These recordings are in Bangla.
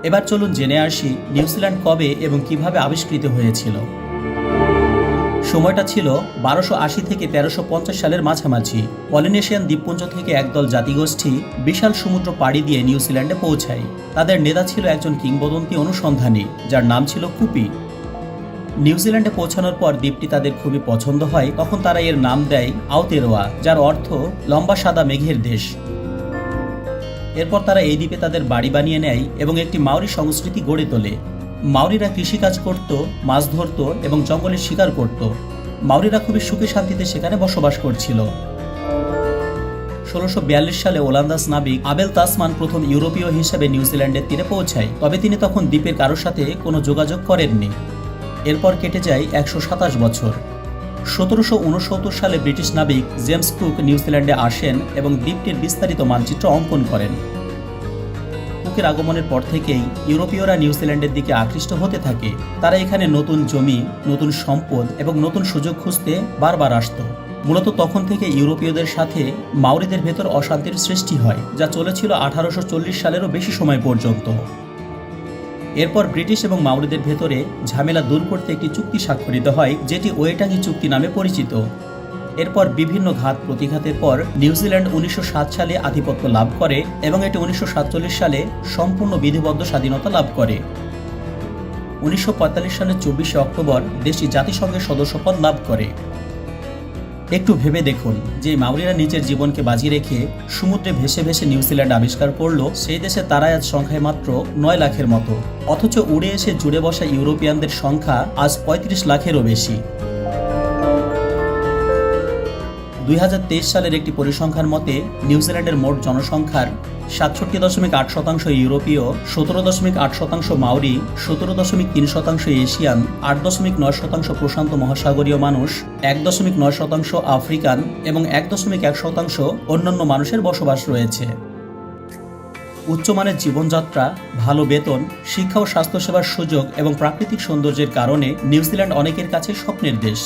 এবার চলুন জেনে আসি নিউজিল্যান্ড কবে এবং কিভাবে আবিষ্কৃত হয়েছিল। সময়টা ছিল 1280 থেকে 1350 সালের মাঝামাঝি। পলিনেশিয়ান দ্বীপপুঞ্জ থেকে একদল জাতিগোষ্ঠী বিশাল সমুদ্র পাড়ি দিয়ে নিউজিল্যান্ডে পৌঁছায়। তাদের নেতা ছিল একজন কিংবদন্তি অনুসন্ধানী, যার নাম ছিল কুপি। নিউজিল্যান্ডে পৌঁছানোর পর দ্বীপটি তাদের খুবই পছন্দ হয়। তখন তারা এর নাম দেয় আওতেরোয়া, যার অর্থ লম্বা সাদা মেঘের দেশ। এরপর তারা এই দ্বীপে তাদের বাড়ি বানিয়ে নেয় এবং একটি মাউরি সংস্কৃতি গড়ে তোলে। মাউরিরা কৃষিকাজ করত, মাছ ধরত এবং জঙ্গলে শিকার করত। মাউরিরা খুবই সুখে শান্তিতে সেখানে বসবাস করছিল। 1642 সালে ওলান্দাজ নাবিক আবেল তাসমান প্রথম ইউরোপীয় হিসেবে নিউজিল্যান্ডের তীরে পৌঁছায়, তবে তিনি তখন দ্বীপের কারোর সাথে কোনো যোগাযোগ করেননি। এরপর কেটে যায় 127 বছর। 1769 সালে ব্রিটিশ নাবিক জেমস কুক নিউজিল্যান্ডে আসেন এবং দ্বীপটির বিস্তারিত মানচিত্র অঙ্কন করেন। কুকের আগমনের পর থেকেই ইউরোপীয়রা নিউজিল্যান্ডের দিকে আকৃষ্ট হতে থাকে। তারা এখানে নতুন জমি, নতুন সম্পদ এবং নতুন সুযোগ খুঁজতে বারবার আসত। মূলত তখন থেকে ইউরোপীয়দের সাথে মাউরিদের ভেতর অশান্তির সৃষ্টি হয়, যা চলেছিল 1840 সালেরও বেশি সময় পর্যন্ত। এরপর ব্রিটিশ এবং মাউরিদের ভেতরে ঝামেলা দূর করতে একটি চুক্তি স্বাক্ষরিত হয়, যেটি ওয়েটাঙ্গি চুক্তি নামে পরিচিত। এরপর বিভিন্ন ঘাত প্রতিঘাতের পর নিউজিল্যান্ড 1907 সালে আধিপত্য লাভ করে এবং এটি 1947 সালে সম্পূর্ণ বিধিবদ্ধ স্বাধীনতা লাভ করে। 1945 সালের 24 অক্টোবর দেশটি জাতিসংঘের সদস্যপদ লাভ করে। একটু ভেবে দেখুন, যে মাউরিরা নিজের জীবনকে বাজি রেখে সমুদ্রে ভেসে ভেসে নিউজিল্যান্ড আবিষ্কার করলো, সেই দেশে তারা আজ সংখ্যায় মাত্র 9 লাখের মতো, অথচ উড়ে এসে জুড়ে বসা ইউরোপিয়ানদের সংখ্যা আজ 35 লাখেরও বেশি। 2023 সালের একটি পরিসংখ্যান মতে নিউজিল্যান্ডের মোট জনসংখ্যার 67.8% ইউরোপীয়, 17.8% মাউরি, 17.3% এশিয়ান, 8.9% প্রশান্ত মহাসাগরীয় মানুষ, 1.9% আফ্রিকান এবং 1.1% অন্যান্য মানুষের বসবাস রয়েছে। উচ্চমানের জীবনযাত্রা, ভালো বেতন, শিক্ষা ও স্বাস্থ্যসেবার সুযোগ এবং প্রাকৃতিক সৌন্দর্যের কারণে নিউজিল্যান্ড অনেকের কাছে স্বপ্নের দেশ।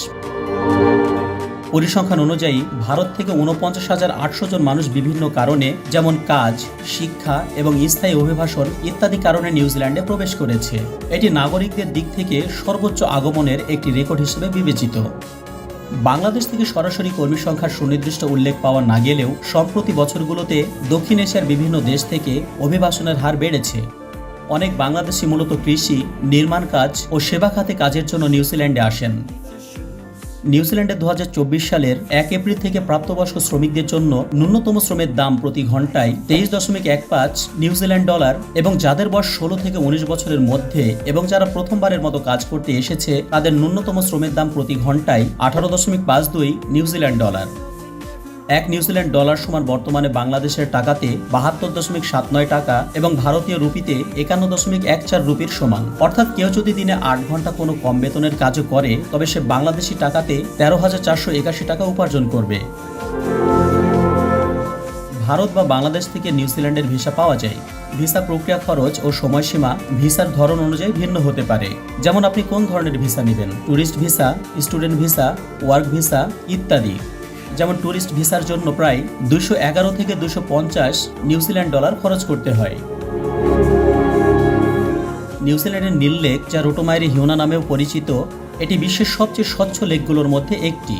পরিসংখ্যান অনুযায়ী ভারত থেকে 49,800 জন মানুষ বিভিন্ন কারণে, যেমন কাজ, শিক্ষা এবং স্থায়ী অভিবাসন ইত্যাদি কারণে নিউজিল্যান্ডে প্রবেশ করেছে। এটি নাগরিকদের দিক থেকে সর্বোচ্চ আগমনের একটি রেকর্ড হিসেবে বিবেচিত। বাংলাদেশ থেকে সরাসরি কর্মী সংখ্যার সুনির্দিষ্ট উল্লেখ পাওয়া না গেলেও সম্প্রতি বছরগুলোতে দক্ষিণ এশিয়ার বিভিন্ন দেশ থেকে অভিবাসনের হার বেড়েছে। অনেক বাংলাদেশি মূলত কৃষি, নির্মাণ কাজ ও সেবা খাতে কাজের জন্য নিউজিল্যান্ডে আসেন। নিউজিল্যান্ডে 2024 সালের 1 এপ্রিল থেকে প্রাপ্তবয়স্ক শ্রমিকদের জন্য ন্যূনতম শ্রমের দাম প্রতি ঘন্টায় 23.15 নিউজিল্যান্ড ডলার এবং যাদের বয়স 16 থেকে 19 বছরের মধ্যে এবং যারা প্রথমবারের মতো কাজ করতে এসেছে তাদের ন্যূনতম শ্রমের দাম প্রতি ঘন্টায় 18.52 নিউজিল্যান্ড ডলার। 1 নিউজিল্যান্ড ডলার সমান বর্তমানে বাংলাদেশের টাকাতে 72.79 টাকা এবং ভারতীয় রুপিতে 51.14 রুপির সমান। অর্থাৎ কেউ যদি দিনে 8 ঘন্টা কোনো কম বেতনের কাজও করে, তবে সে বাংলাদেশি টাকাতে 13,481 টাকা উপার্জন করবে। ভারত বা বাংলাদেশ থেকে নিউজিল্যান্ডের ভিসা পাওয়া যায়। ভিসা প্রক্রিয়া খরচ ও সময়সীমা ভিসার ধরন অনুযায়ী ভিন্ন হতে পারে। যেমন আপনি কোন ধরনের ভিসা নেবেন, tourist visa, student visa, work visa ইত্যাদি। যেমন ট্যুরিস্ট ভিসার জন্য প্রায় 211 থেকে 250 নিউজিল্যান্ড ডলার খরচ করতে হয়। নিউজিল্যান্ডের নীল লেক, যা রোটোমাইরি হিউনা নামেও পরিচিত, এটি বিশ্বের সবচেয়ে স্বচ্ছ লেকগুলোর মধ্যে একটি।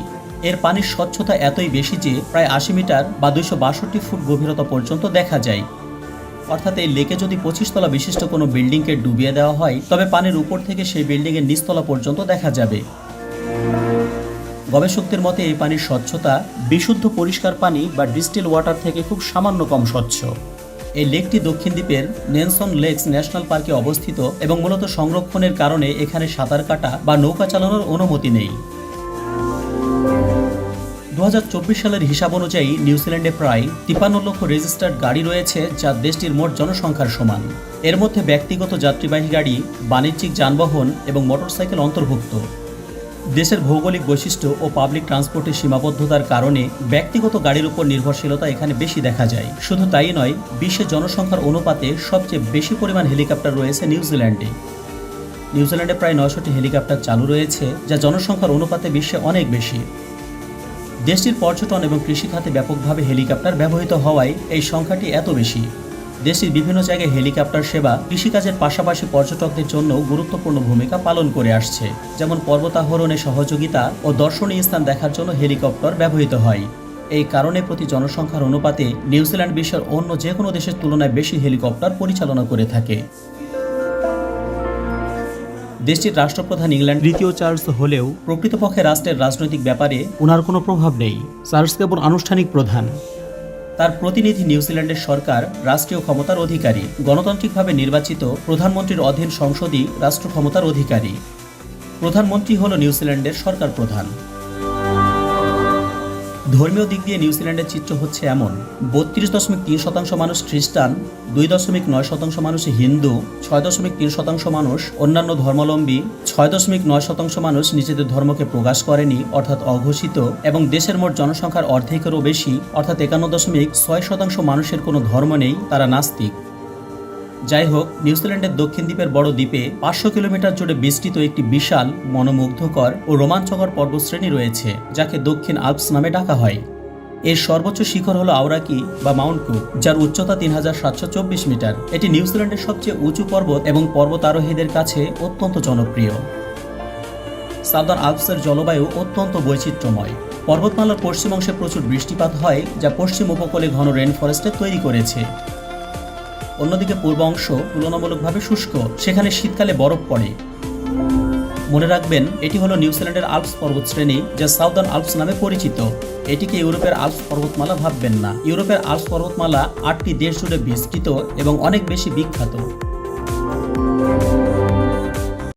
এর পানির স্বচ্ছতা এতই বেশি যে প্রায় 80 মিটার বা 262 ফুট গভীরতা পর্যন্ত দেখা যায়। অর্থাৎ এই লেকে যদি 25 তলা বিশিষ্ট কোনো বিল্ডিংকে ডুবিয়ে দেওয়া হয়, তবে পানির উপর থেকে সেই বিল্ডিংয়ের নিচতলা পর্যন্ত দেখা যাবে। গবেষকদের মতে এই পানির স্বচ্ছতা বিশুদ্ধ পরিষ্কার পানি বা ডিস্টিল ওয়াটার থেকে খুব সামান্য কম স্বচ্ছ। এই লেকটি দক্ষিণ দ্বীপের নেলসন লেকস ন্যাশনাল পার্কে অবস্থিত এবং মূলত সংরক্ষণের কারণে এখানে সাঁতার কাটা বা নৌকা চালানোর অনুমতি নেই। 2024 সালের হিসাব অনুযায়ী নিউজিল্যান্ডে প্রায় 53 লক্ষ রেজিস্টার্ড গাড়ি রয়েছে, যা দেশটির মোট জনসংখ্যার সমান। এর মধ্যে ব্যক্তিগত যাত্রীবাহী গাড়ি, বাণিজ্যিক যানবাহন এবং মোটরসাইকেল অন্তর্ভুক্ত। দেশের ভৌগোলিক বৈশিষ্ট্য ও পাবলিক ট্রান্সপোর্টের সীমাবদ্ধতার কারণে ব্যক্তিগত গাড়ির উপর নির্ভরশীলতা এখানে বেশি দেখা যায়। শুধু তাই নয়, বিশ্বের জনসংখ্যার অনুপাতে সবচেয়ে বেশি পরিমাণ হেলিকপ্টার রয়েছে নিউজিল্যান্ডে। নিউজিল্যান্ডে প্রায় 900টি হেলিকপ্টার চালু রয়েছে, যা জনসংখ্যার অনুপাতে বিশ্বে অনেক বেশি। দেশটির পর্যটন এবং কৃষি খাতে ব্যাপকভাবে হেলিকপ্টার ব্যবহৃত হওয়ায় এই সংখ্যাটি এত বেশি। দেশের বিভিন্ন জায়গায় হেলিকপ্টার সেবা কৃষিকাজের পাশাপাশি পর্যটকদের জন্য গুরুত্বপূর্ণ ভূমিকা পালন করে আসছে, যেমন পর্বতারোহণে সহযোগিতা ও দর্শনীয় স্থান দেখার জন্য হেলিকপ্টার ব্যবহৃত হয়। এই কারণে প্রতি জনসংখ্যার অনুপাতে নিউজিল্যান্ড বিশ্বের অন্য যে কোনো দেশের তুলনায় বেশি হেলিকপ্টার পরিচালনা করে থাকে। দেশটির রাষ্ট্রপ্রধান ইংল্যান্ড তৃতীয় চার্লস হলেও প্রকৃতপক্ষে রাষ্ট্রের রাজনৈতিক ব্যাপারে ওনার কোনো প্রভাব নেই। চার্লস কেবল আনুষ্ঠানিক প্রধান। তার প্রতিনিধি নিউজিল্যান্ডের সরকার রাষ্ট্রীয় ক্ষমতার অধিকারী। গণতান্ত্রিকভাবে নির্বাচিত প্রধানমন্ত্রীর অধীন সংসদই রাষ্ট্র ক্ষমতার অধিকারী। প্রধানমন্ত্রী হল নিউজিল্যান্ডের সরকার প্রধান। ধর্মীয় দিক দিয়ে নিউজিল্যান্ডের চিত্র হচ্ছে এমন: 32.3% মানুষ খ্রিস্টান, 2.9% মানুষ হিন্দু, 6.3% মানুষ অন্যান্য ধর্মাবলম্বী, 6.9% মানুষ নিজেদের ধর্মকে প্রকাশ করেনি অর্থাৎ অঘোষিত, এবং দেশের মোট জনসংখ্যার অর্ধেকেরও বেশি অর্থাৎ 51.6% মানুষের কোনো ধর্ম নেই, তারা নাস্তিক। যাই হোক, নিউজিল্যান্ডের দক্ষিণ দ্বীপের বড় দ্বীপে 500 কিলোমিটার জুড়ে বিস্তৃত একটি বিশাল, মনোমুগ্ধকর ও রোমাঞ্চকর পর্বতশ্রেণী রয়েছে, যাকে দক্ষিণ আল্পস নামে ডাকা হয়। এর সর্বোচ্চ শিখর হল আওরাকি বা মাউন্ট কুক, যার উচ্চতা 3724 মিটার। এটি নিউজিল্যান্ডের সবচেয়ে উঁচু পর্বত এবং পর্বতারোহীদের কাছে অত্যন্ত জনপ্রিয়। সাউদার্ন আল্পসের জলবায়ু অত্যন্ত বৈচিত্র্যময়। পর্বতমালার পশ্চিম অংশে প্রচুর বৃষ্টিপাত হয়, যা পশ্চিম উপকূলে ঘন রেন ফরেস্টে তৈরি করেছে। অন্যদিকে পূর্ব অংশ তুলনামূলকভাবে শুষ্ক, সেখানে শীতকালে বরফ পড়ে। মনে রাখবেন, এটি হলো নিউজিল্যান্ডের আল্পস পর্বতশ্রেণী, যা সাউদার্ন আল্পস নামে পরিচিত। এটিকে ইউরোপের আল্পস পর্বতমালা ভাববেন না। ইউরোপের আল্পস পর্বতমালা 8টি দেশ জুড়ে বিস্তৃত এবং অনেক বেশি বিখ্যাত।